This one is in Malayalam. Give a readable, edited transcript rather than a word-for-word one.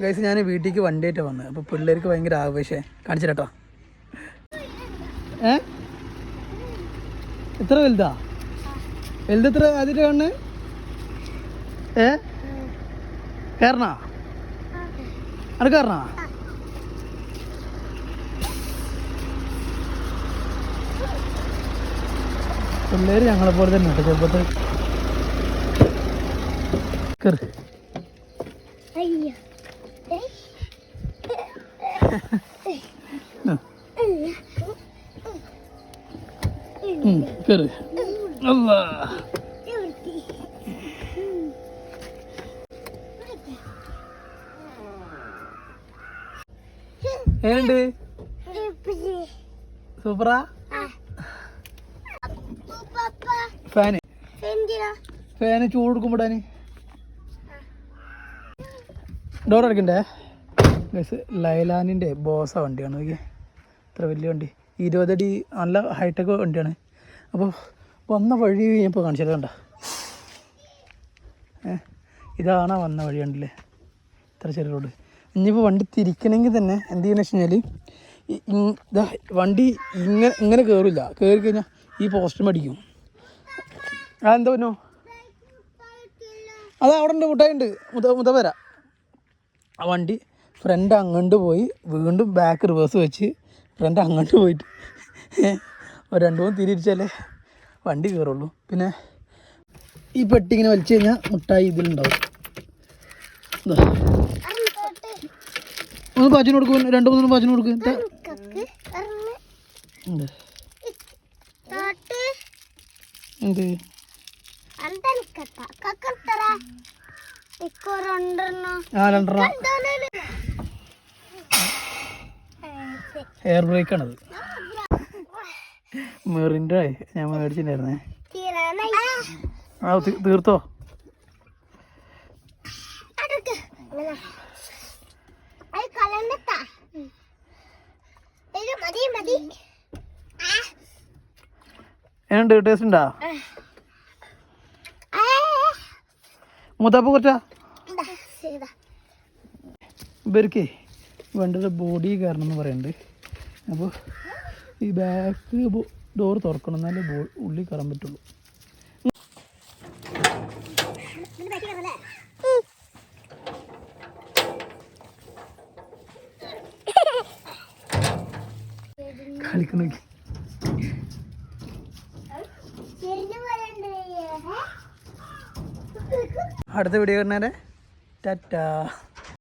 ഗൈസ് ഞാൻ വീട്ടിലേക്ക് വണ്ടിയായിട്ട് വന്നത്. അപ്പോൾ പിള്ളേർക്ക് ഭയങ്കര ആവേശം. കാണിച്ചിട്ടോ. എത്ര വലുതാ? വലുതെത്ര ആദ്യമായിട്ട് കാണുന്നത്? കയറണാ? അത് കയറണാ? പിള്ളേർ ഞങ്ങളെ പോലെ തന്നെ കേട്ടോ. ചെറുപ്പത്തിൽ കയറി കയറി. ഏണ്ട് സൂപ്പറാ? ഫാന് ചൂട് കൊടുക്കുമ്പോടാന് ഡോർ അടക്കണ്ടേ? ലൈലാനിൻ്റെ ബോസ വണ്ടിയാണ്. നോക്കിയേ ഇത്ര വലിയ വണ്ടി, 20 അടി, നല്ല ഹൈടെക് വണ്ടിയാണ്. അപ്പോൾ വന്ന വഴി ഇപ്പോൾ കാണിച്ചത് കണ്ട. ഇതാണ് വന്ന വഴി കണ്ടില്ലേ, ഇത്ര ചെറിയ റോഡ്. ഇനിയിപ്പോൾ വണ്ടി തിരിക്കണമെങ്കിൽ തന്നെ എന്ത് ചെയ്യണമെന്ന് വെച്ച് കഴിഞ്ഞാൽ ഇതാ വണ്ടി ഇങ്ങനെ കയറില്ല. കയറി കഴിഞ്ഞാൽ ഈ പോസ്റ്റ് അടിക്കും. അതെന്താ പറ്റോ? അത് അവിടെ ഉണ്ട്, മുട്ടായിണ്ട്, മുതവര. ആ വണ്ടി ഫ്രണ്ട് അങ്ങോട്ട് പോയി വീണ്ടും ബാക്ക് റിവേഴ്സ് വെച്ച് ഫ്രണ്ട് അങ്ങോട്ട് പോയിട്ട് ഒരു 2-3 തിരിച്ചാലേ വണ്ടി കയറുള്ളൂ. പിന്നെ ഈ പെട്ടി ഇങ്ങനെ വലിച്ചു കഴിഞ്ഞാൽ മുട്ടായി ഇതിലുണ്ടാവും. ഒന്ന് പാച്ചിന് കൊടുക്കും, 2-3 പാച്ചിന് കൊടുക്കും. എന്ത് എയർ ബ്രേക്കാണത്. മെറിൻ്റെ ഞാൻ മേടിച്ചിട്ടുണ്ടായിരുന്നേ. ആ തീർത്തോ? എന്നുണ്ട്? ടേസ്റ്റ് ഉണ്ടാ? മുത്തപ്പ കുറച്ചാ ഇവർക്ക് വേണ്ടത് ബോഡി കയറണം എന്ന് പറയുന്നുണ്ട്. അപ്പോൾ ഈ ബാക്ക് ഡോർ തുറക്കണം, എന്നാലേ ഉള്ളിൽ കയറാൻ പറ്റുള്ളൂ. കളിക്കണ അടുത്ത വീഡിയോ കാണാനേ ടാറ്റാ.